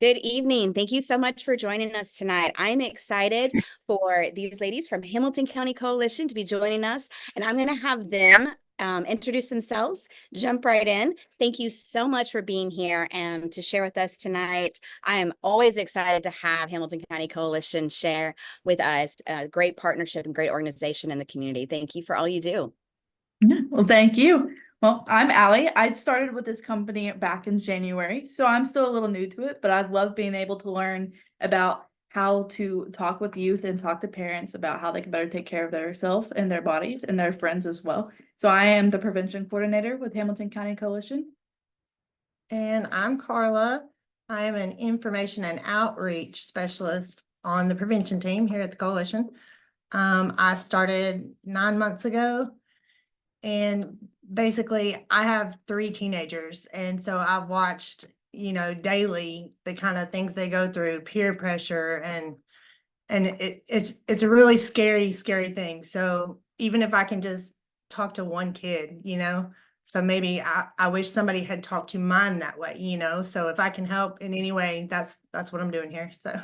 Good evening. Thank you so much for joining us tonight. I'm excited for these ladies from Hamilton County Coalition to be joining us, and I'm going to have them introduce themselves, jump right in. Thank you so much for being here and to share with us tonight. I am always excited to have Hamilton County Coalition share with us a great partnership and great organization in the community. Thank you for all you do. Yeah, well, thank you. Well, I'm Allie. I started with this company back in January, so I'm still a little new to it, but I've loved being able to learn about how to talk with youth and talk to parents about how they can better take care of themselves and their bodies and their friends as well. So I am the prevention coordinator with Hamilton County Coalition. And I'm Carla. I am an information and outreach specialist on the prevention team here at the coalition. I started 9 months ago, and basically I have 3 teenagers. And so I've watched, daily the kind of things they go through, peer pressure, and it's a really scary thing. So even if I can just talk to one kid, so maybe I wish somebody had talked to mine that way, so if I can help in any way, that's what I'm doing here. So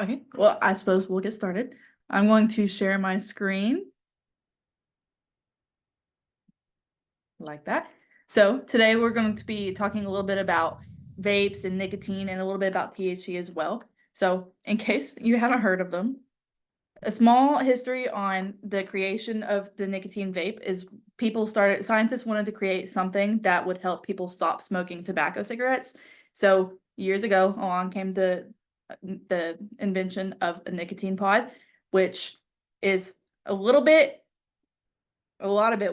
Okay, well, I suppose we'll get started. I'm going to share my screen like that. So today we're going to be talking a little bit about vapes and nicotine and a little bit about THC as well. So in case you haven't heard of them, a small history on the creation of the nicotine vape is scientists wanted to create something that would help people stop smoking tobacco cigarettes. So years ago, along came the invention of a nicotine pod, which is a lot bit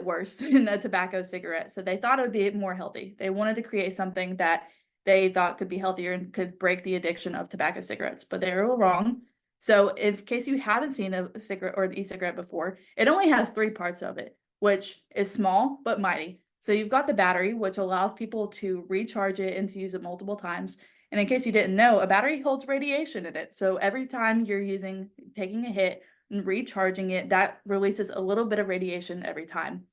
worse than the tobacco cigarette. So they thought it would be more healthy. They wanted to create something that they thought could be healthier and could break the addiction of tobacco cigarettes, but they were wrong. So in case you haven't seen a cigarette or an e-cigarette before, it only has 3 parts of it, which is small but mighty. So you've got the battery, which allows people to recharge it and to use it multiple times. And in case you didn't know, a battery holds radiation in it. So every time you're taking a hit and recharging it, that releases a little bit of radiation every time.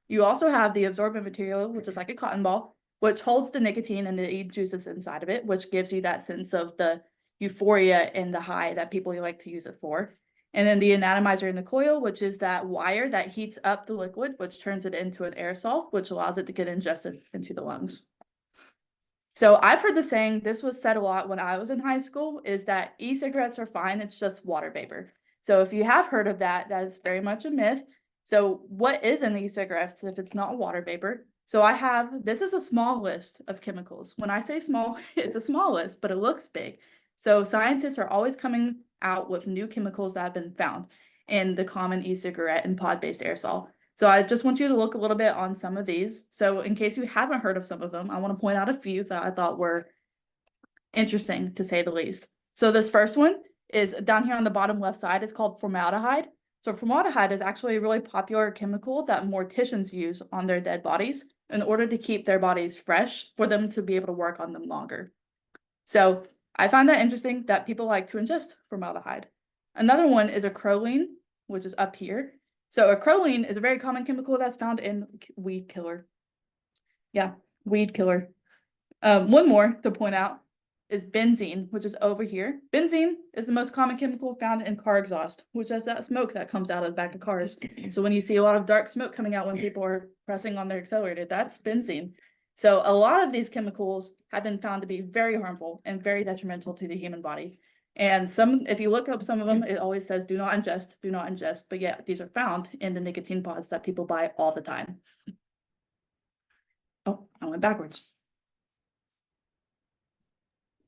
You also have the absorbent material, which is like a cotton ball, which holds the nicotine and the juices inside of it, which gives you that sense of the euphoria and the high that people like to use it for. And then the anatomizer in the coil, which is that wire that heats up the liquid, which turns it into an aerosol, which allows it to get ingested into the lungs. So I've heard the saying, this was said a lot when I was in high school, is that e-cigarettes are fine, it's just water vapor. So if you have heard of that, that is very much a myth. So what is in e-cigarettes if it's not water vapor? So this is a small list of chemicals. When I say small, it's a small list, but it looks big. So scientists are always coming out with new chemicals that have been found in the common e-cigarette and pod-based aerosol. So I just want you to look a little bit on some of these. So in case you haven't heard of some of them, I want to point out a few that I thought were interesting, to say the least. So this first one is down here on the bottom left side. It's called formaldehyde. So formaldehyde is actually a really popular chemical that morticians use on their dead bodies in order to keep their bodies fresh for them to be able to work on them longer. So I find that interesting that people like to ingest formaldehyde. Another one is acrolein, which is up here. So acrolein is a very common chemical that's found in weed killer. Yeah, weed killer. One more to point out is benzene, which is over here. Benzene is the most common chemical found in car exhaust, which is that smoke that comes out of the back of cars. So when you see a lot of dark smoke coming out when people are pressing on their accelerator, that's benzene. So a lot of these chemicals have been found to be very harmful and very detrimental to the human body. And if you look up some of them, it always says do not ingest, do not ingest. But yeah, these are found in the nicotine pods that people buy all the time. Oh, I went backwards.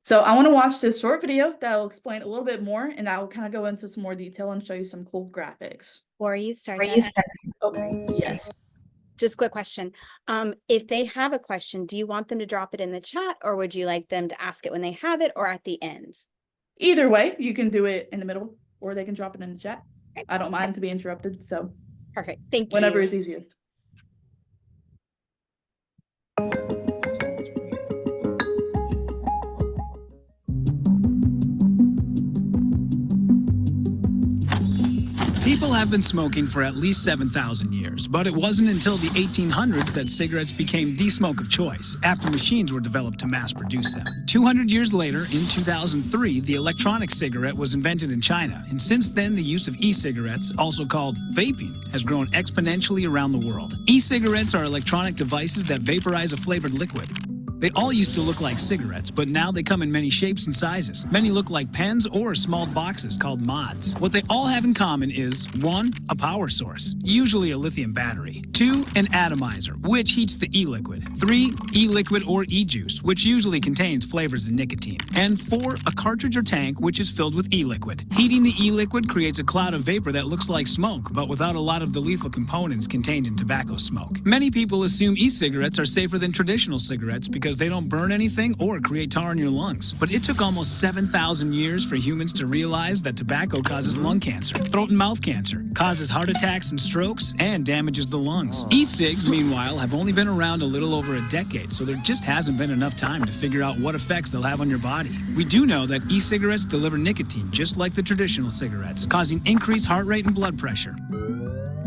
So I want to watch this short video that will explain a little bit more, and I will kind of go into some more detail and show you some cool graphics. Before you start Oh, yes. Just a quick question. If they have a question, do you want them to drop it in the chat, or would you like them to ask it when they have it or at the end? Either way, you can do it in the middle or they can drop it in the chat. Okay. I don't mind to be interrupted, so perfect. Thank you. Whatever is easiest. People have been smoking for at least 7,000 years, but it wasn't until the 1800s that cigarettes became the smoke of choice, after machines were developed to mass produce them. 200 years later, in 2003, the electronic cigarette was invented in China, and since then the use of e-cigarettes, also called vaping, has grown exponentially around the world. E-cigarettes are electronic devices that vaporize a flavored liquid. They all used to look like cigarettes, but now they come in many shapes and sizes. Many look like pens or small boxes called mods. What they all have in common is 1. A power source, usually a lithium battery. 2. An atomizer, which heats the e-liquid. 3. E-liquid or e-juice, which usually contains flavors and nicotine. And 4. A cartridge or tank, which is filled with e-liquid. Heating the e-liquid creates a cloud of vapor that looks like smoke, but without a lot of the lethal components contained in tobacco smoke. Many people assume e-cigarettes are safer than traditional cigarettes because they don't burn anything or create tar in your lungs. But it took almost 7,000 years for humans to realize that tobacco causes lung cancer, throat and mouth cancer, causes heart attacks and strokes, and damages the lungs. E-cigs, meanwhile, have only been around a little over a decade, so there just hasn't been enough time to figure out what effects they'll have on your body. We do know that e-cigarettes deliver nicotine just like the traditional cigarettes, causing increased heart rate and blood pressure.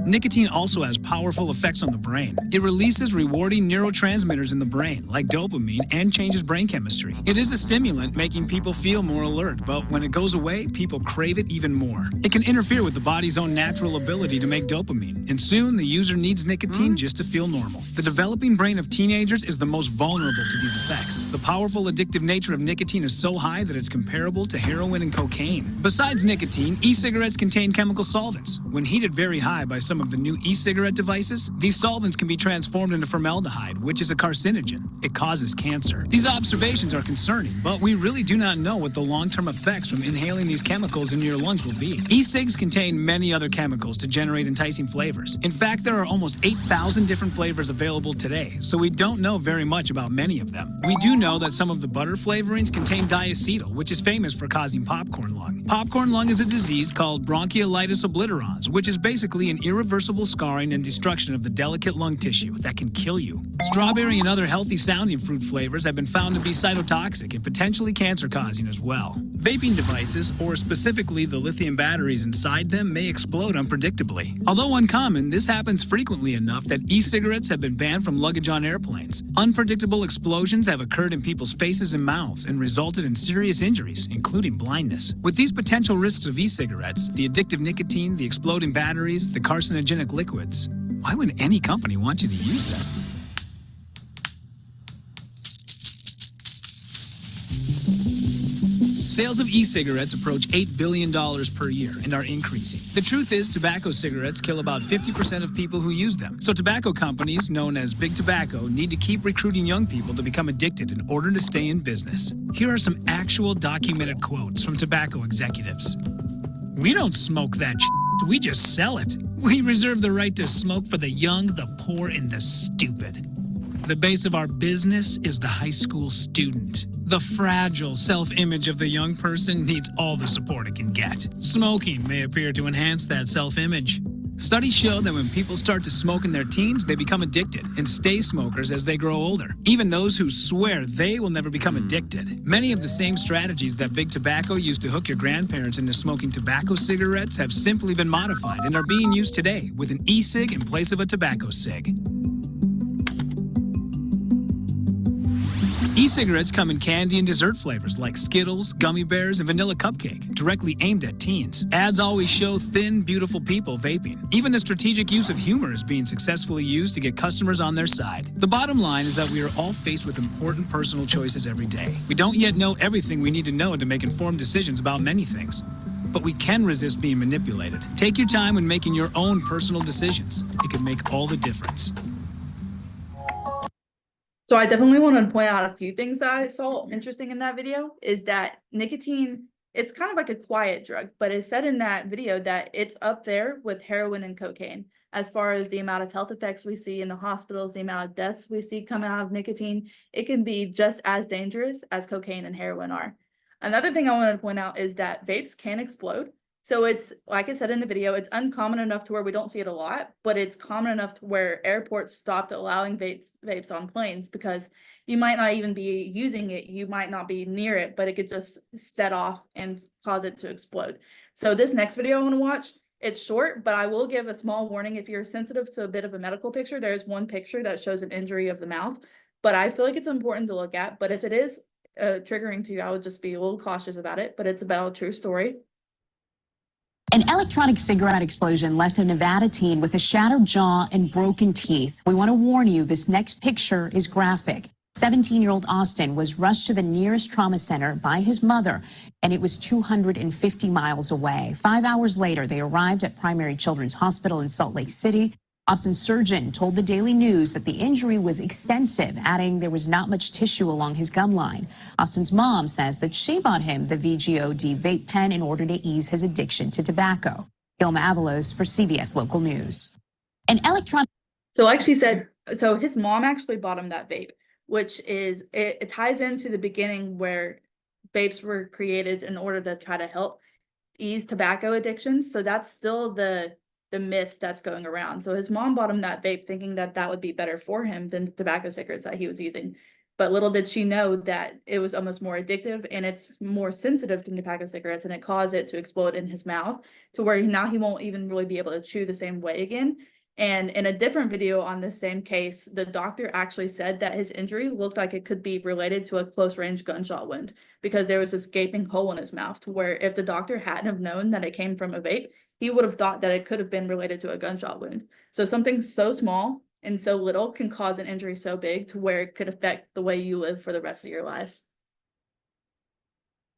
Nicotine also has powerful effects on the brain. It releases rewarding neurotransmitters in the brain, like dopamine, and changes brain chemistry. It is a stimulant, making people feel more alert, but when it goes away, people crave it even more. It can interfere with the body's own natural ability to make dopamine, and soon the user needs nicotine just to feel normal. The developing brain of teenagers is the most vulnerable to these effects. The powerful addictive nature of nicotine is so high that it's comparable to heroin and cocaine. Besides nicotine, e-cigarettes contain chemical solvents. When heated very high by some of the new e-cigarette devices, these solvents can be transformed into formaldehyde, which is a carcinogen. It causes cancer. These observations are concerning, but we really do not know what the long-term effects from inhaling these chemicals into your lungs will be. E-cigs contain many other chemicals to generate enticing flavors. In fact, there are almost 8,000 different flavors available today, so we don't know very much about many of them. We do know that some of the butter flavorings contain diacetyl, which is famous for causing popcorn lung. Popcorn lung is a disease called bronchiolitis obliterans, which is basically an irreversible scarring and destruction of the delicate lung tissue that can kill you. Strawberry and other healthy-sounding fruit flavors have been found to be cytotoxic and potentially cancer-causing as well. Vaping devices, or specifically the lithium batteries inside them, may explode unpredictably. Although uncommon, this happens frequently enough that e-cigarettes have been banned from luggage on airplanes. Unpredictable explosions have occurred in people's faces and mouths and resulted in serious injuries, including blindness. With these potential risks of e-cigarettes, the addictive nicotine, the exploding batteries, the carcinogenic liquids, why would any company want you to use them? Sales of e-cigarettes approach $8 billion per year and are increasing. The truth is, tobacco cigarettes kill about 50% of people who use them. So tobacco companies, known as Big Tobacco, need to keep recruiting young people to become addicted in order to stay in business. Here are some actual documented quotes from tobacco executives. "We don't smoke that shit. We just sell it. We reserve the right to smoke for the young, the poor, and the stupid. The base of our business is the high school student. The fragile self-image of the young person needs all the support it can get. Smoking may appear to enhance that self-image. Studies show that when people start to smoke in their teens, they become addicted and stay smokers as they grow older. Even those who swear they will never become addicted. Many of the same strategies that Big Tobacco used to hook your grandparents into smoking tobacco cigarettes have simply been modified and are being used today with an e-cig in place of a tobacco cig." E-cigarettes come in candy and dessert flavors like Skittles, gummy bears, and vanilla cupcake, directly aimed at teens. Ads always show thin, beautiful people vaping. Even the strategic use of humor is being successfully used to get customers on their side. The bottom line is that we are all faced with important personal choices every day. We don't yet know everything we need to know to make informed decisions about many things. But we can resist being manipulated. Take your time when making your own personal decisions. It can make all the difference. So I definitely want to point out a few things that I saw interesting in that video is that nicotine, it's kind of like a quiet drug, but it said in that video that it's up there with heroin and cocaine as far as the amount of health effects we see in the hospitals, the amount of deaths we see coming out of nicotine. It can be just as dangerous as cocaine and heroin are. Another thing I wanted to point out is that vapes can explode. So it's, like I said in the video, it's uncommon enough to where we don't see it a lot, but it's common enough to where airports stopped allowing vapes on planes because you might not even be using it, you might not be near it, but it could just set off and cause it to explode. So this next video I want to watch It's short, but I will give a small warning. If you're sensitive to a bit of a medical picture, there's one picture that shows an injury of the mouth, but I feel like it's important to look at. But if it is triggering to you, I would just be a little cautious about it, but it's about a true story. An electronic cigarette explosion left a Nevada teen with a shattered jaw and broken teeth. We want to warn you, this next picture is graphic. 17-year-old Austin was rushed to the nearest trauma center by his mother, and it was 250 miles away. 5 hours later, they arrived at Primary Children's Hospital in Salt Lake City. Austin's surgeon told the Daily News that the injury was extensive, adding there was not much tissue along his gum line. Austin's mom says that she bought him the VGOD vape pen in order to ease his addiction to tobacco. Gilma Avalos for CBS Local News. An electronic... So like she said, so his mom actually bought him that vape, which is, it ties into the beginning where vapes were created in order to try to help ease tobacco addictions. So that's still the myth that's going around. So his mom bought him that vape thinking that that would be better for him than tobacco cigarettes that he was using. But little did she know that it was almost more addictive, and it's more sensitive to tobacco cigarettes, and it caused it to explode in his mouth to where now he won't even really be able to chew the same way again. And in a different video on this same case, the doctor actually said that his injury looked like it could be related to a close range gunshot wound, because there was this gaping hole in his mouth to where if the doctor hadn't have known that it came from a vape, he would have thought that it could have been related to a gunshot wound. So something so small and so little can cause an injury so big to where it could affect the way you live for the rest of your life.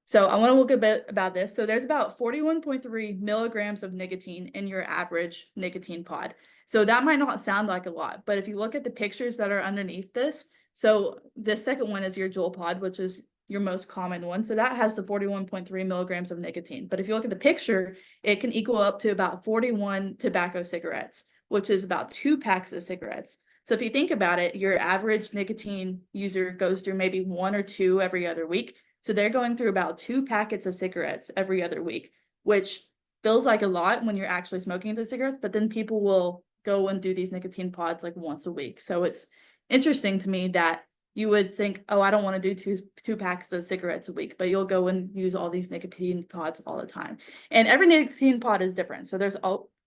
So I want to look a bit about this. So there's about 41.3 milligrams of nicotine in your average nicotine pod. So that might not sound like a lot, but if you look at the pictures that are underneath this, so the second one is your Juul pod, which is your most common one. So that has the 41.3 milligrams of nicotine. But if you look at the picture, it can equal up to about 41 tobacco cigarettes, which is about 2 packs of cigarettes. So if you think about it, your average nicotine user goes through maybe 1 or 2 every other week. So they're going through about 2 packets of cigarettes every other week, which feels like a lot when you're actually smoking the cigarettes, but then people will go and do these nicotine pods like once a week. So it's interesting to me that you would think, oh, I don't want to do two packs of cigarettes a week, but you'll go and use all these nicotine pods all the time. And every nicotine pod is different. So there's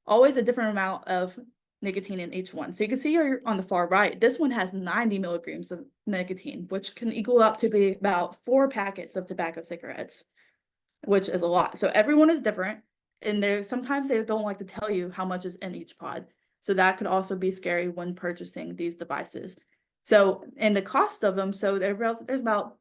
always a different amount of nicotine in each one. So you can see here on the far right, this one has 90 milligrams of nicotine, which can equal up to be about 4 packets of tobacco cigarettes, which is a lot. So everyone is different. And sometimes they don't like to tell you how much is in each pod. So that could also be scary when purchasing these devices. So, and the cost of them, so there's about,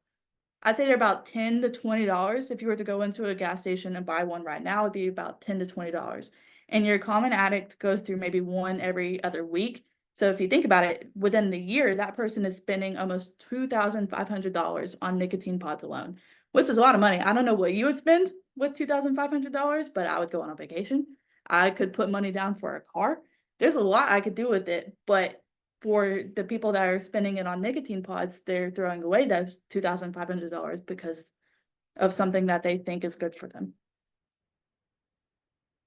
I'd say they're about $10 to $20. If you were to go into a gas station and buy one right now, it'd be about $10 to $20. And your common addict goes through maybe one every other week. So if you think about it, within the year, that person is spending almost $2,500 on nicotine pods alone, which is a lot of money. I don't know what you would spend with $2,500, but I would go on a vacation. I could put money down for a car. There's a lot I could do with it, but for the people that are spending it on nicotine pods, they're throwing away those $2,500 because of something that they think is good for them.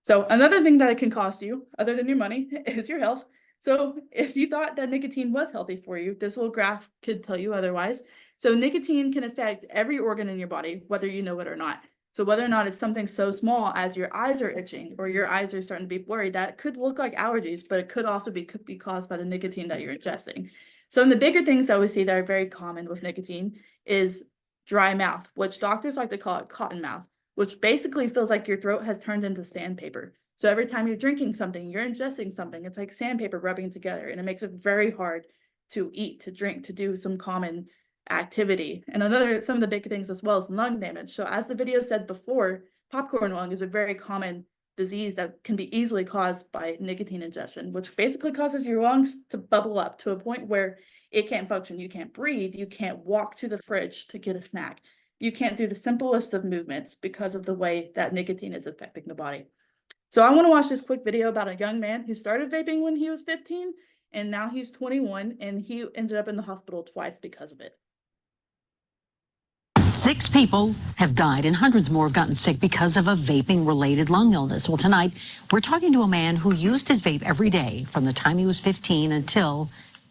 So another thing that it can cost you, other than your money, is your health. So if you thought that nicotine was healthy for you, this little graph could tell you otherwise. So nicotine can affect every organ in your body, whether you know it or not. So whether or not it's something so small as your eyes are itching or your eyes are starting to be blurry, that could look like allergies, but it could also be caused by the nicotine that you're ingesting. Some of the bigger things that we see that are very common with nicotine is dry mouth, which doctors like to call it cotton mouth, which basically feels like your throat has turned into sandpaper. So every time you're drinking something, you're ingesting something, it's like sandpaper rubbing together, and it makes it very hard to eat, to drink, to do some common activity. And some of the big things as well is lung damage. So as the video said before, popcorn lung is a very common disease that can be easily caused by nicotine ingestion, which basically causes your lungs to bubble up to a point where it can't function. You can't breathe. You can't walk to the fridge to get a snack. You can't do the simplest of movements because of the way that nicotine is affecting the body. So I want to watch this quick video about a young man who started vaping when he was 15, and now he's 21, and he ended up in the hospital twice because of it. 6 people have died and hundreds more have gotten sick because of a vaping-related lung illness. Well, tonight, we're talking to a man who used his vape every day from the time he was 15 until,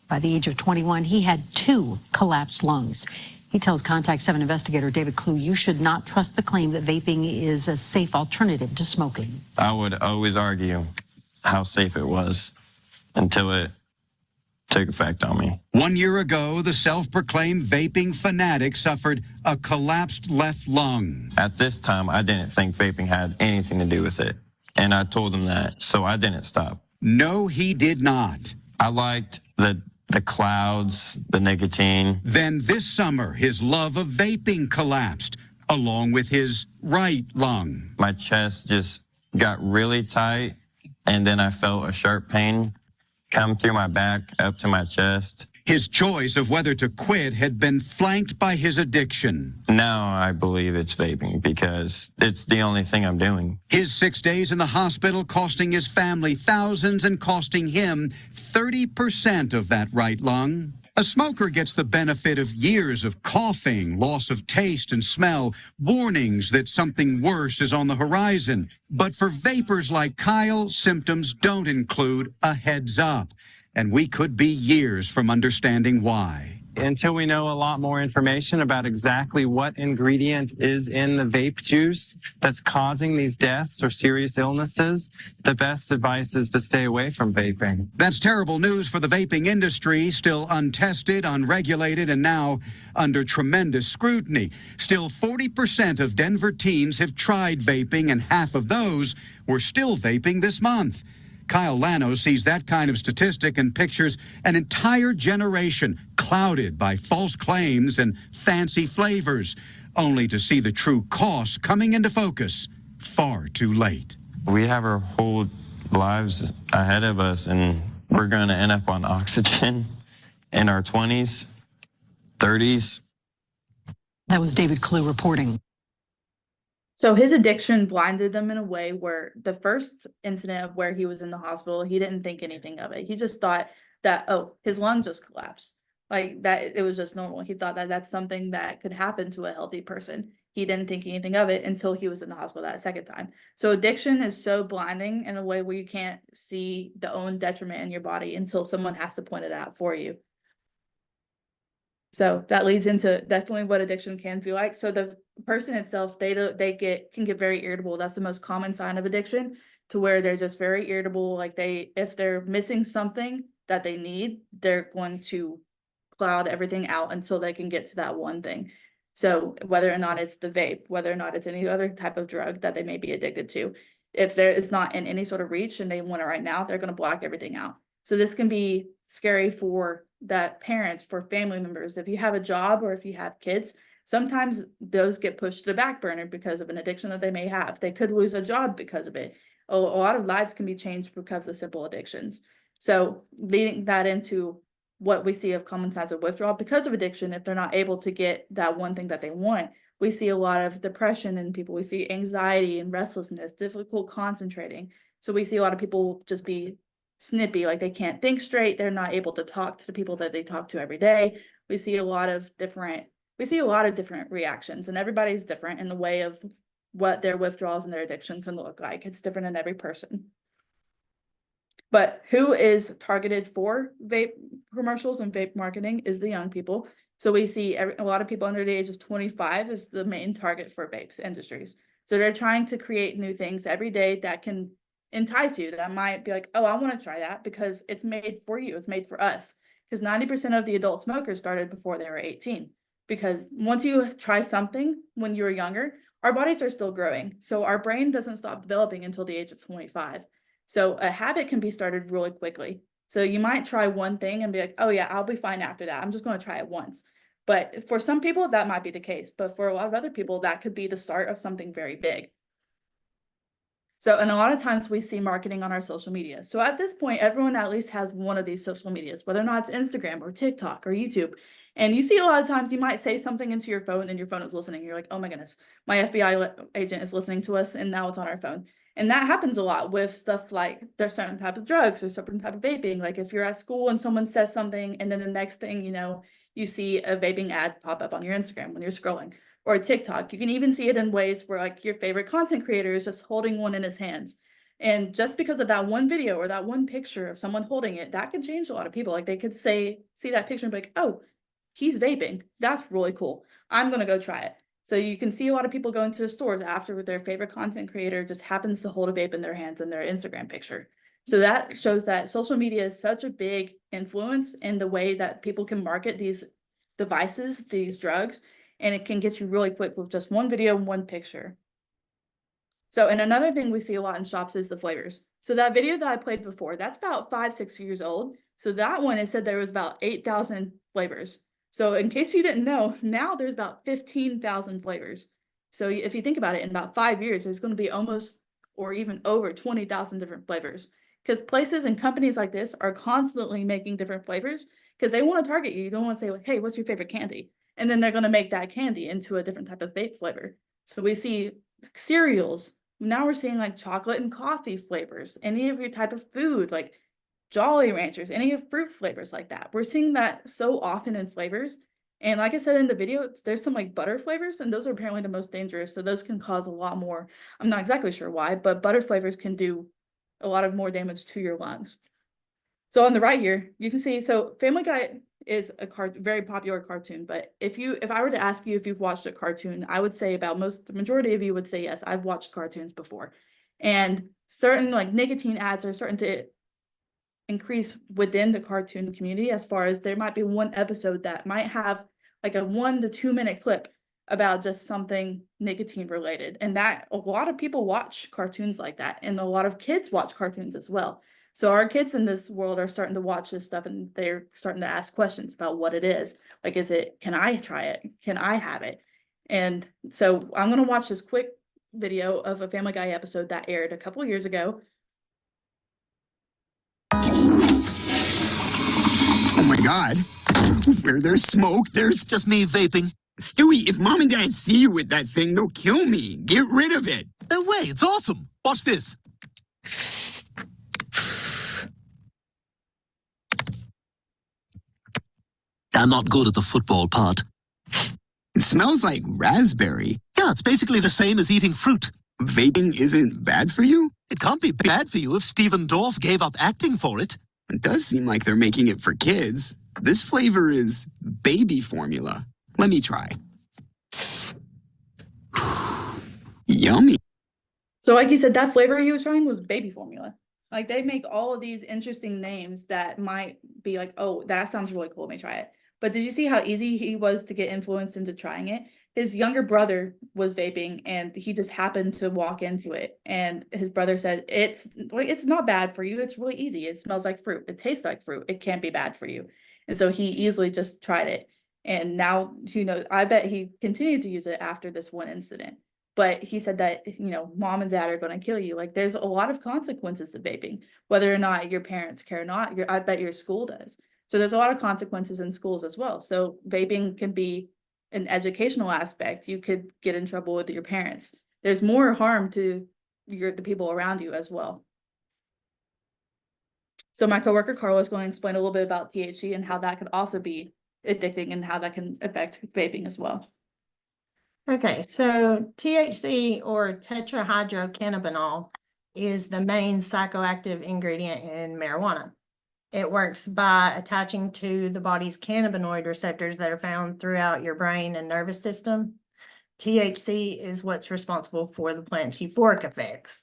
by the age of 21, he had 2 collapsed lungs. He tells Contact 7 investigator David Clue you should not trust the claim that vaping is a safe alternative to smoking. I would always argue how safe it was until it took effect on me. 1 year ago, the self-proclaimed vaping fanatic suffered a collapsed left lung. At this time, I didn't think vaping had anything to do with it, and I told him that, so I didn't stop. No, he did not. I liked the clouds, the nicotine. Then this summer, his love of vaping collapsed, along with his right lung. My chest just got really tight, and then I felt a sharp pain come through my back up to my chest. His choice of whether to quit had been flanked by his addiction. Now I believe it's vaping because it's the only thing I'm doing. His 6 days in the hospital costing his family thousands and costing him 30% of that right lung. A smoker gets the benefit of years of coughing, loss of taste and smell, warnings that something worse is on the horizon. But for vapors like Kyle, symptoms don't include a heads up. And we could be years from understanding why. Until we know a lot more information about exactly what ingredient is in the vape juice that's causing these deaths or serious illnesses, the best advice is to stay away from vaping. That's terrible news for the vaping industry, still untested, unregulated, and now under tremendous scrutiny. Still, 40% of Denver teens have tried vaping, and half of those were still vaping this month. Kyle Lano sees that kind of statistic and pictures an entire generation clouded by false claims and fancy flavors, only to see the true costs coming into focus far too late. We have our whole lives ahead of us, and we're going to end up on oxygen in our 20s, 30s. That was David Clue reporting. So his addiction blinded him in a way where the first incident of where he was in the hospital, he didn't think anything of it. He just thought that, oh, his lung just collapsed. Like that, it was just normal. He thought that that's something that could happen to a healthy person. He didn't think anything of it until he was in the hospital that second time. So addiction is so blinding in a way where you can't see the own detriment in your body until someone has to point it out for you. So that leads into definitely what addiction can feel like. So the person itself, can get very irritable. That's the most common sign of addiction, to where they're just very irritable. Like if they're missing something that they need, they're going to cloud everything out until they can get to that one thing. So whether or not it's the vape, whether or not it's any other type of drug that they may be addicted to, if there is not in any sort of reach and they want it right now, they're going to block everything out. So this can be scary for that parents, for family members. If you have a job or if you have kids, sometimes those get pushed to the back burner because of an addiction that they may have. They could lose a job because of it. A lot of lives can be changed because of simple addictions. So leading that into what we see of common signs of withdrawal because of addiction, if they're not able to get that one thing that they want, we see a lot of depression in people. We see anxiety and restlessness, difficult concentrating. So we see a lot of people just be snippy, like they can't think straight. They're not able to talk to the people that they talk to every day. We see a lot of different reactions, and everybody's different in the way of what their withdrawals and their addiction can look like. It's different in every person. But who is targeted for vape commercials and vape marketing is the young people. So we see a lot of people under the age of 25 is the main target for vapes industries. So they're trying to create new things every day that can entice you, that might be like, oh, I want to try that because it's made for you. It's made for us. Because 90% of the adult smokers started before they were 18. Because once you try something when you were younger, our bodies are still growing. So our brain doesn't stop developing until the age of 25. So a habit can be started really quickly. So you might try one thing and be like, oh yeah, I'll be fine after that. I'm just going to try it once. But for some people, that might be the case. But for a lot of other people, that could be the start of something very big. So, and a lot of times we see marketing on our social media. So at this point, everyone at least has one of these social medias, whether or not it's Instagram or TikTok or YouTube. And you see a lot of times you might say something into your phone and your phone is listening. You're like, oh my goodness, my FBI agent is listening to us and now it's on our phone. And that happens a lot with stuff like there's certain type of drugs or certain type of vaping. Like if you're at school and someone says something and then the next thing you know, you see a vaping ad pop up on your Instagram when you're scrolling. Or TikTok. You can even see it in ways where like your favorite content creator is just holding one in his hands. And just because of that one video or that one picture of someone holding it, that could change a lot of people. Like they could see that picture and be like, oh, he's vaping. That's really cool. I'm gonna go try it. So you can see a lot of people going to the stores after their favorite content creator just happens to hold a vape in their hands in their Instagram picture. So that shows that social media is such a big influence in the way that people can market these devices, these drugs, and it can get you really quick with just one video and one picture. So, and another thing we see a lot in shops is the flavors. So that video that I played before, that's about 5-6 years old. So that one, it said there was about 8,000 flavors. So in case you didn't know, now there's about 15,000 flavors. So if you think about it, in about 5 years, there's going to be almost or even over 20,000 different flavors. Because places and companies like this are constantly making different flavors because they want to target you. You don't want to say, like, hey, what's your favorite candy? And then they're going to make that candy into a different type of vape flavor. So we see cereals. Now we're seeing like chocolate and coffee flavors, any of your type of food, like Jolly Ranchers, any of fruit flavors like that. We're seeing that so often in flavors. And like I said in the video, there's some like butter flavors, and those are apparently the most dangerous. So those can cause a lot more. I'm not exactly sure why, but butter flavors can do a lot of more damage to your lungs. So on the right here, you can see, so Family Guy is a very popular cartoon, but if I were to ask you if you've watched a cartoon, I would say the majority of you would say yes, I've watched cartoons before. And certain like nicotine ads are starting to increase within the cartoon community, as far as there might be one episode that might have like a 1 to 2 minute clip about just something nicotine related. And that a lot of people watch cartoons like that, and a lot of kids watch cartoons as well. So our kids in this world are starting to watch this stuff, and they're starting to ask questions about what it is. Like, can I try it? Can I have it? And so I'm going to watch this quick video of a Family Guy episode that aired a couple years ago. Oh my God. Where there's smoke, there's just me vaping. Stewie, if Mom and Dad see you with that thing, they'll kill me. Get rid of it. No way, it's awesome. Watch this. I'm not good at the football part. It smells like raspberry. Yeah, it's basically the same as eating fruit. Vaping isn't bad for you? It can't be bad for you if Stephen Dorff gave up acting for it. It does seem like they're making it for kids. This flavor is baby formula. Let me try. Yummy. So like you said, that flavor he was trying was baby formula. Like, they make all of these interesting names that might be like, oh, that sounds really cool, let me try it. But did you see how easy he was to get influenced into trying it? His younger brother was vaping, and he just happened to walk into it. And his brother said, it's not bad for you. It's really easy. It smells like fruit. It tastes like fruit. It can't be bad for you. And so he easily just tried it. And now, who knows, I bet he continued to use it after this one incident. But he said that, Mom and Dad are going to kill you. Like, there's a lot of consequences to vaping, whether or not your parents care or not. I bet your school does. So there's a lot of consequences in schools as well. So vaping can be an educational aspect. You could get in trouble with your parents. There's more harm to the people around you as well. So my coworker Carla is going to explain a little bit about THC and how that could also be addicting and how that can affect vaping as well. Okay, so THC, or tetrahydrocannabinol, is the main psychoactive ingredient in marijuana. It works by attaching to the body's cannabinoid receptors that are found throughout your brain and nervous system. THC is what's responsible for the plant's euphoric effects.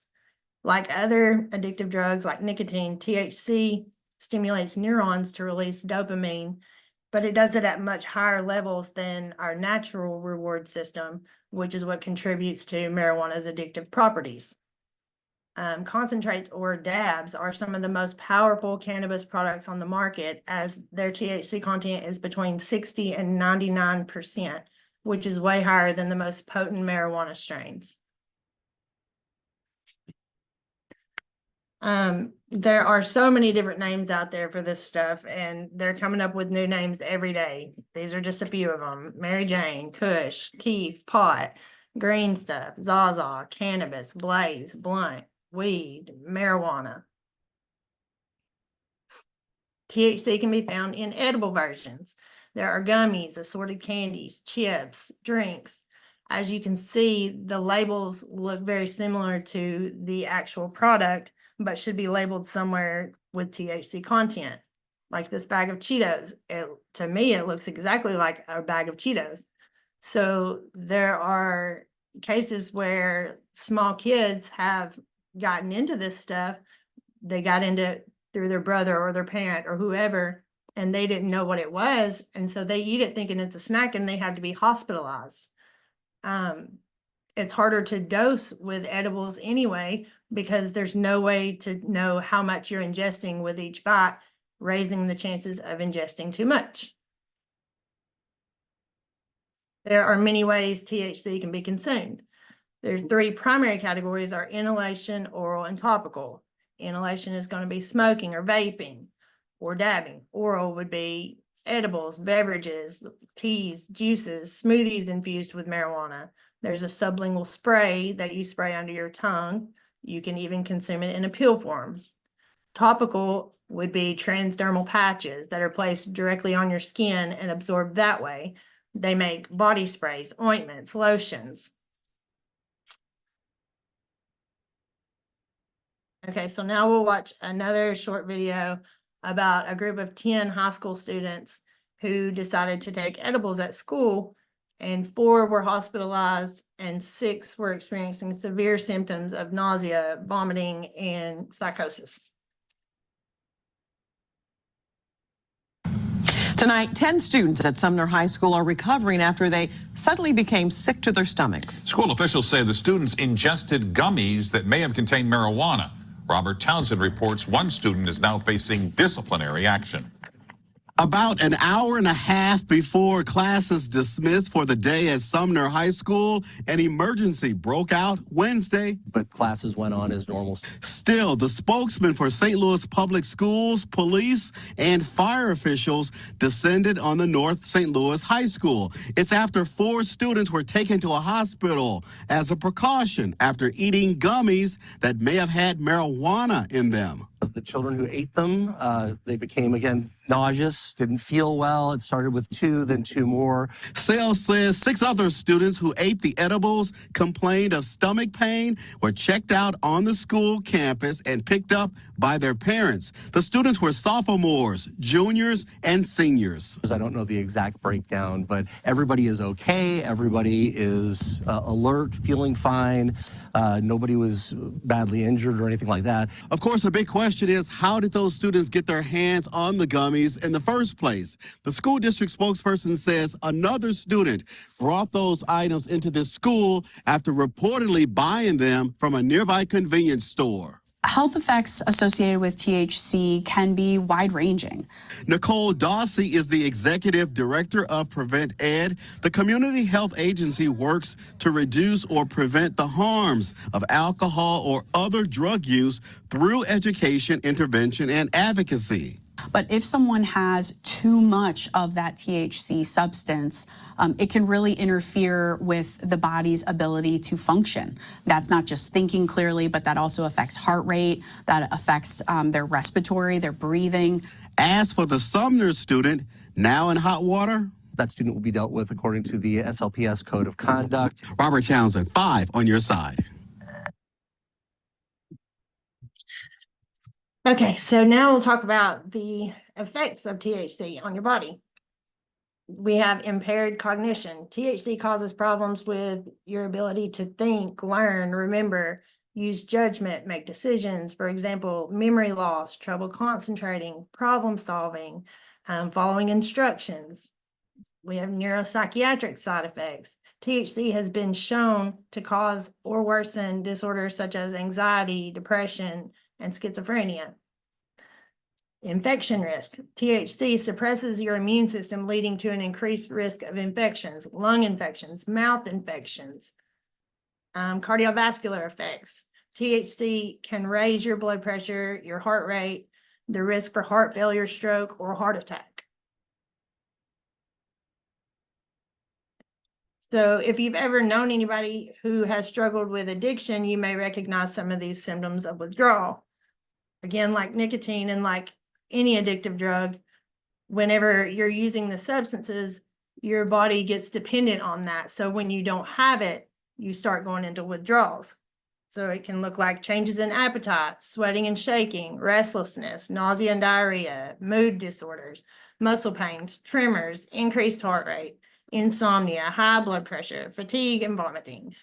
Like other addictive drugs like nicotine, THC stimulates neurons to release dopamine, but it does it at much higher levels than our natural reward system, which is what contributes to marijuana's addictive properties. Concentrates, or dabs, are some of the most powerful cannabis products on the market, as their THC content is between 60 and 99%, which is way higher than the most potent marijuana strains. There are so many different names out there for this stuff, and they're coming up with new names every day. These are just a few of them: Mary Jane, Kush, Keef, pot, green stuff, Zaza, cannabis, blaze, blunt, weed, marijuana. THC can be found in edible versions. There are gummies, assorted candies, chips, drinks. As you can see, the labels look very similar to the actual product, but should be labeled somewhere with THC content. like this bag of Cheetos. To me, it looks exactly like a bag of Cheetos. So there are cases where small kids have gotten into this stuff. They got into it through their brother or their parent or whoever, and they didn't know what it was. And so they eat it thinking it's a snack and they have to be hospitalized. It's harder to dose with edibles anyway, because there's no way to know how much you're ingesting with each bite, raising the chances of ingesting too much. There are many ways THC can be consumed. There are three primary categories: are inhalation, oral, and topical. Inhalation is going to be smoking or vaping or dabbing. Oral would be edibles, beverages, teas, juices, smoothies infused with marijuana. There's a sublingual spray that you spray under your tongue. You can even consume it in a pill form. Topical would be transdermal patches that are placed directly on your skin and absorbed that way. They make body sprays, ointments, lotions. Okay, so now we'll watch another short video about a group of 10 high school students who decided to take edibles at school, and 4 were hospitalized and 6 were experiencing severe symptoms of nausea, vomiting, and psychosis. Tonight, 10 students at Sumner High School are recovering after they suddenly became sick to their stomachs. School officials say the students ingested gummies that may have contained marijuana. Robert Townsend reports one student is now facing disciplinary action. About an hour and a half before classes dismissed for the day at Sumner High School, an emergency broke out Wednesday. But classes went on as normal. Still, the spokesman for St. Louis Public Schools, police, and fire officials descended on the North St. Louis High School. It's after 4 students were taken to a hospital as a precaution after eating gummies that may have had marijuana in them. The children who ate them, they became, again, nauseous, didn't feel well. It started with 2, then 2 more. Sales says 6 other students who ate the edibles complained of stomach pain, were checked out on the school campus and picked up by their parents. The students were sophomores, juniors, and seniors. I don't know the exact breakdown, but everybody is okay. Everybody is alert, feeling fine. Nobody was badly injured or anything like that. Of course, a big question is, how did those students get their hands on the gummies in the first place? The school district spokesperson says another student brought those items into the school after reportedly buying them from a nearby convenience store. Health effects associated with THC can be wide-ranging. Nicole Dawsey is the executive director of Prevent Ed. The community health agency works to reduce or prevent the harms of alcohol or other drug use through education, intervention, and advocacy. But if someone has too much of that THC substance, it can really interfere with the body's ability to function. That's not just thinking clearly, but that also affects heart rate, that affects their respiratory, their breathing. As for the Sumner student, now in hot water, that student will be dealt with according to the SLPS Code of Conduct. Robert Townsend, 5 on your side. Okay, so now we'll talk about the effects of THC on your body. We have impaired cognition. THC causes problems with your ability to think, learn, remember, use judgment, make decisions. For example, memory loss, trouble concentrating, problem solving, following instructions. We have neuropsychiatric side effects. THC has been shown to cause or worsen disorders such as anxiety, depression, and schizophrenia. Infection risk. THC suppresses your immune system, leading to an increased risk of infections, lung infections, mouth infections, cardiovascular effects. THC can raise your blood pressure, your heart rate, the risk for heart failure, stroke, or heart attack. So if you've ever known anybody who has struggled with addiction, you may recognize some of these symptoms of withdrawal. Again, like nicotine and like any addictive drug, whenever you're using the substances, your body gets dependent on that. So when you don't have it, you start going into withdrawals. So it can look like changes in appetite, sweating and shaking, restlessness, nausea and diarrhea, mood disorders, muscle pains, tremors, increased heart rate, insomnia, high blood pressure, fatigue, and vomiting.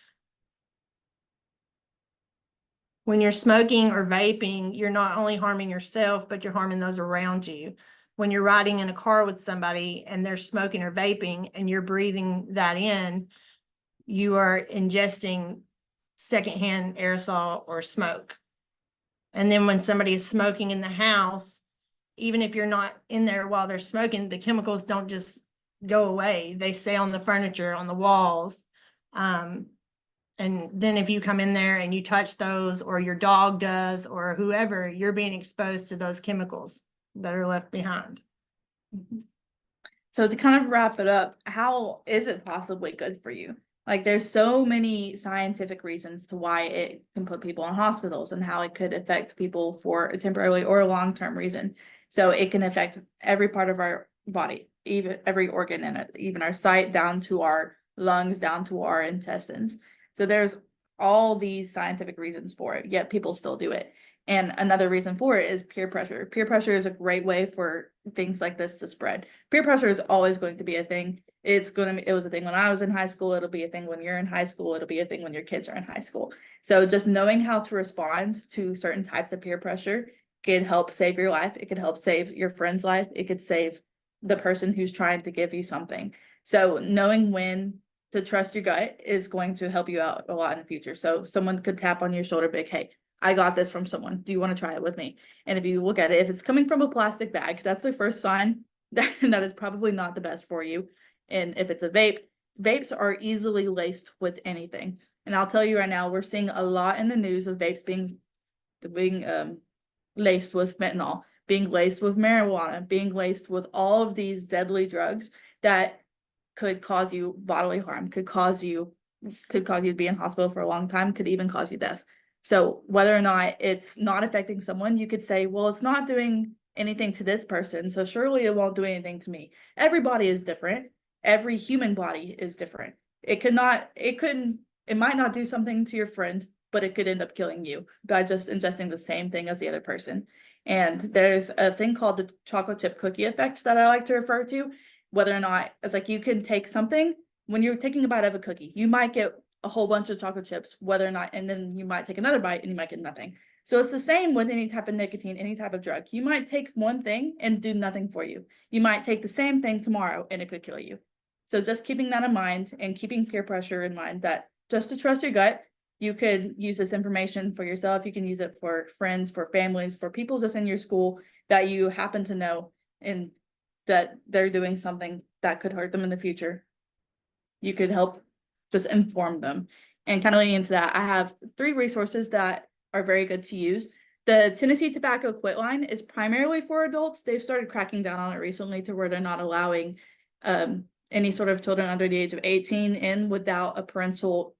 When you're smoking or vaping, you're not only harming yourself, but you're harming those around you. When you're riding in a car with somebody and they're smoking or vaping and you're breathing that in, you are ingesting secondhand aerosol or smoke. And then when somebody is smoking in the house, even if you're not in there while they're smoking, the chemicals don't just go away. They stay on the furniture, on the walls. And then if you come in there and you touch those, or your dog does, or whoever, you're being exposed to those chemicals that are left behind. So to kind of wrap it up, how is it possibly good for you? Like, there's so many scientific reasons to why it can put people in hospitals and how it could affect people for a temporarily or a long-term reason. So it can affect every part of our body, even every organ in it, even our sight down to our lungs, down to our intestines. So there's all these scientific reasons for it, yet people still do it. And another reason for it is peer pressure. Peer pressure is a great way for things like this to spread. Peer pressure is always going to be a thing. It was a thing when I was in high school. It'll be a thing when you're in high school. It'll be a thing when your kids are in high school. So just knowing how to respond to certain types of peer pressure could help save your life. It could help save your friend's life. It could save the person who's trying to give you something. So knowing when to trust your gut is going to help you out a lot in the future. So someone could tap on your shoulder, big, hey, I got this from someone. Do you want to try it with me? And if you look at it, if it's coming from a plastic bag, that's the first sign that is probably not the best for you. And if it's a vape, vapes are easily laced with anything. And I'll tell you right now, we're seeing a lot in the news of vapes being laced with fentanyl, being laced with marijuana, being laced with all of these deadly drugs that could cause you bodily harm, could cause you to be in hospital for a long time, could even cause you death. So whether or not it's not affecting someone, you could say, well, it's not doing anything to this person, so surely it won't do anything to me. Every body is different. Every human body is different. It might not do something to your friend, but it could end up killing you by just ingesting the same thing as the other person. And there's a thing called the chocolate chip cookie effect that I like to refer to, whether or not it's like you can take something, when you're taking a bite of a cookie, you might get a whole bunch of chocolate chips, whether or not, and then you might take another bite and you might get nothing. So it's the same with any type of nicotine, any type of drug. You might take one thing and do nothing for you. You might take the same thing tomorrow and it could kill you. So just keeping that in mind and keeping peer pressure in mind, that just to trust your gut, you could use this information for yourself. You can use it for friends, for families, for people just in your school that you happen to know and that they're doing something that could hurt them in the future. You could help just inform them. And kind of leading into that, I have 3 resources that are very good to use. The Tennessee Tobacco Quit Line is primarily for adults. They've started cracking down on it recently to where they're not allowing any sort of children under the age of 18 in without a parental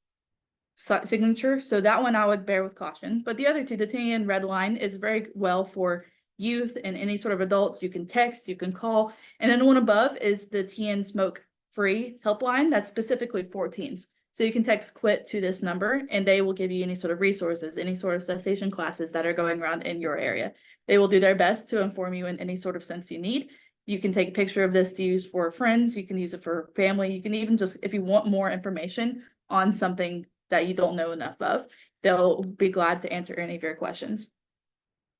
signature. So that one I would bear with caution. But the other 2, the TN Red Line, is very well for youth and any sort of adults. You can text, you can call. And then the one above is the TN Smoke Free helpline that's specifically for teens. So you can text quit to this number and they will give you any sort of resources, any sort of cessation classes that are going around in your area. They will do their best to inform you in any sort of sense you need. You can take a picture of this to use for friends. You can use it for family. You can even just, if you want more information on something that you don't know enough of, they'll be glad to answer any of your questions.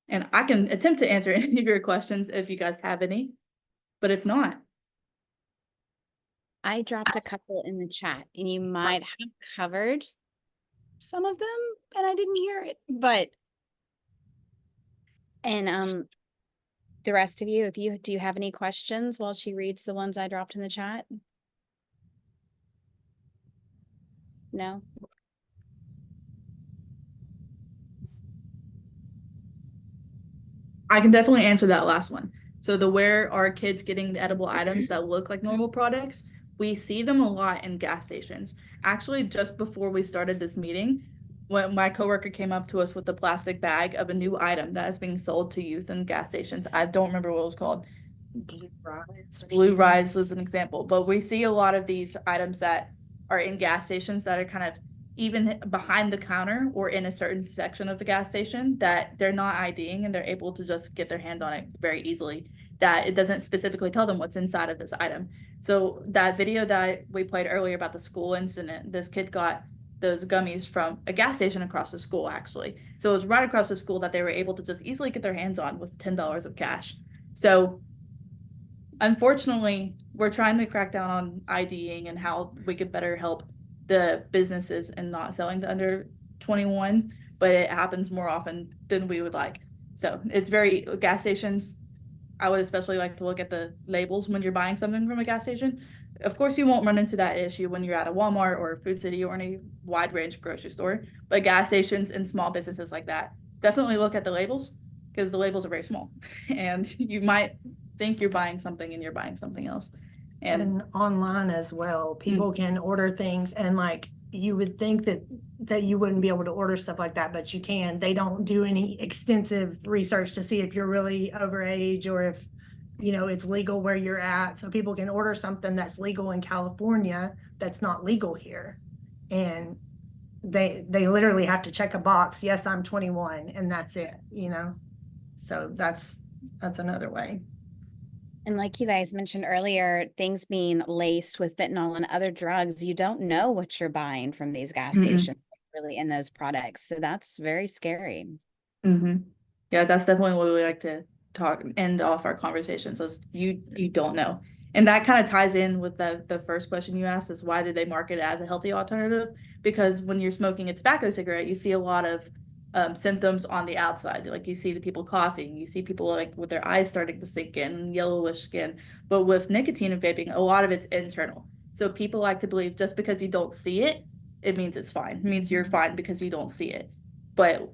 And I can attempt to answer any of your questions if you guys have any, but if not. I dropped a couple in the chat and you might have covered some of them and I didn't hear it, but the rest of you, do you have any questions while she reads the ones I dropped in the chat? No? I can definitely answer that last one. So where are kids getting the edible items that look like normal products? We see them a lot in gas stations. Actually, just before we started this meeting, when my coworker came up to us with a plastic bag of a new item that is being sold to youth in gas stations. I don't remember what it was called. Blue Rides was an example, but we see a lot of these items that are in gas stations that are kind of even behind the counter or in a certain section of the gas station that they're not IDing and they're able to just get their hands on it very easily, that it doesn't specifically tell them what's inside of this item. So that video that we played earlier about the school incident, this kid got those gummies from a gas station across the school, actually. So it was right across the school that they were able to just easily get their hands on with $10 of cash. So unfortunately, we're trying to crack down on IDing and how we could better help the businesses and not selling to under 21, but it happens more often than we would like. So it's very, gas stations, I would especially like to look at the labels when you're buying something from a gas station. Of course, you won't run into that issue when you're at a Walmart or a Food City or any wide range grocery store, but gas stations and small businesses like that, definitely look at the labels because the labels are very small and you might think you're buying something and you're buying something else. And online as well, people can order things, and like you would think that you wouldn't be able to order stuff like that, but you can. They don't do any extensive research to see if you're really overage or if, you know, it's legal where you're at. So people can order something that's legal in California that's not legal here, and they literally have to check a box. Yes, I'm 21, and that's it. You know, so that's another way. And like you guys mentioned earlier, things being laced with fentanyl and other drugs, you don't know what you're buying from these gas stations really in those products. So that's very scary. Yeah, that's definitely what we like to end off our conversations is you don't know. And that kind of ties in with the first question you asked is why did they market it as a healthy alternative? Because when you're smoking a tobacco cigarette, you see a lot of symptoms on the outside. Like you see the people coughing, you see people like with their eyes starting to sink in, yellowish skin. But with nicotine and vaping, a lot of it's internal. So people like to believe just because you don't see it, it means it's fine. It means you're fine because you don't see it. But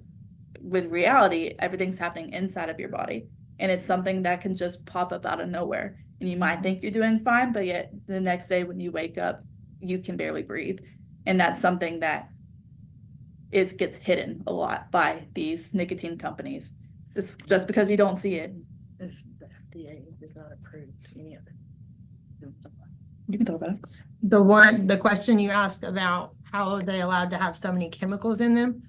with reality, everything's happening inside of your body. And it's something that can just pop up out of nowhere. And you might think you're doing fine, but yet the next day when you wake up, you can barely breathe. And that's something that it gets hidden a lot by these nicotine companies. Just because you don't see it. If the FDA is not approved any of it. You can talk about it. The question you asked about how are they allowed to have so many chemicals in them?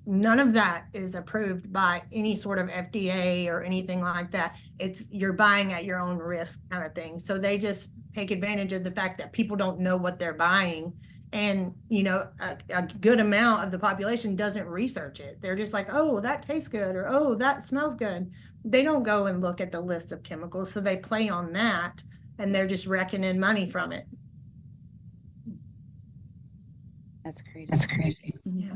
None of that is approved by any sort of FDA or anything like that. It's you're buying at your own risk kind of thing. So they just take advantage of the fact that people don't know what they're buying. And, you know, a good amount of the population doesn't research it. They're just like, oh, that tastes good, or oh, that smells good. They don't go and look at the list of chemicals. So they play on that and they're just reckoning money from it. That's crazy. That's crazy. Yeah.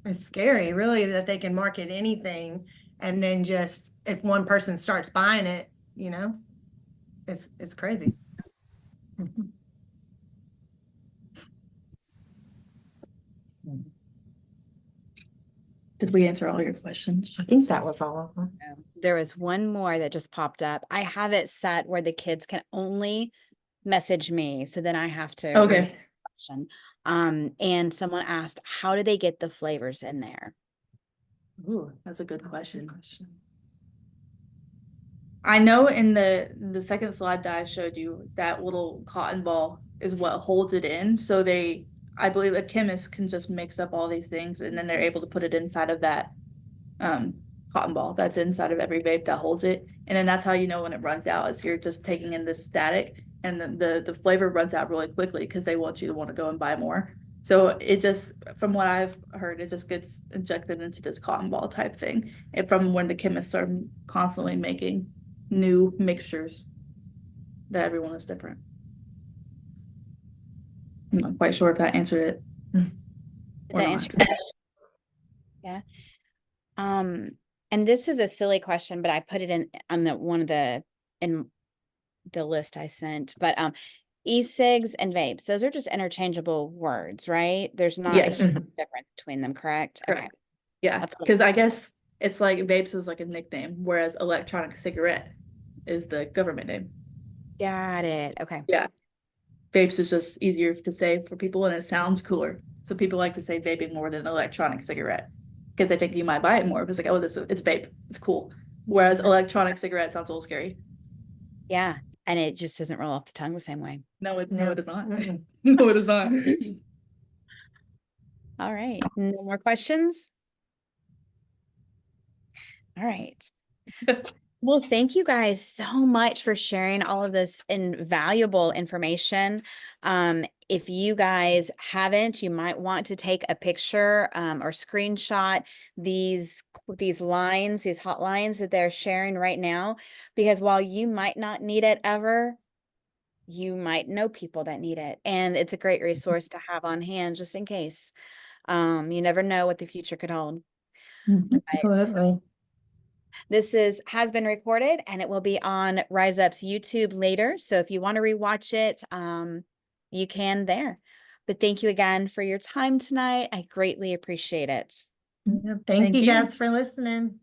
It's scary, really, that they can market anything and then just if one person starts buying it, you know, it's crazy. Did we answer all your questions? I think that was all of them. There was one more that just popped up. I have it set where the kids can only message me. So then I have to read the question. And someone asked, how do they get the flavors in there? Ooh, that's a good question. I know in the second slide that I showed you, that little cotton ball is what holds it in. So I believe a chemist can just mix up all these things and then they're able to put it inside of that cotton ball that's inside of every vape that holds it. And then that's how you know when it runs out is you're just taking in this static and then the flavor runs out really quickly because they want you to want to go and buy more. So it just, from what I've heard, it just gets injected into this cotton ball type thing. And from when the chemists are constantly making new mixtures that everyone is different. I'm not quite sure if that answered it. Yeah. And this is a silly question, but I put it in on in the list I sent. But e-cigs and vapes, those are just interchangeable words, right? There's not a difference between them, correct? Correct. Okay. Yeah, because I guess it's like vapes is like a nickname, whereas electronic cigarette is the government name. Got it. Okay. Yeah. Vapes is just easier to say for people and it sounds cooler. So people like to say vaping more than electronic cigarette because they think you might buy it more. It's like, oh, it's vape. It's cool. Whereas electronic cigarette sounds a little scary. Yeah. And it just doesn't roll off the tongue the same way. No, it does not. No, it is not. All right. No more questions? All right. Well, thank you guys so much for sharing all of this invaluable information. If you guys haven't, you might want to take a picture or screenshot these lines, these hotlines that they're sharing right now, because while you might not need it ever, you might know people that need it. And it's a great resource to have on hand just in case. You never know what the future could hold. Right. Absolutely. This has been recorded and it will be on Rise Up's YouTube later. So if you want to rewatch it, you can there. But thank you again for your time tonight. I greatly appreciate it. Thank you guys for listening.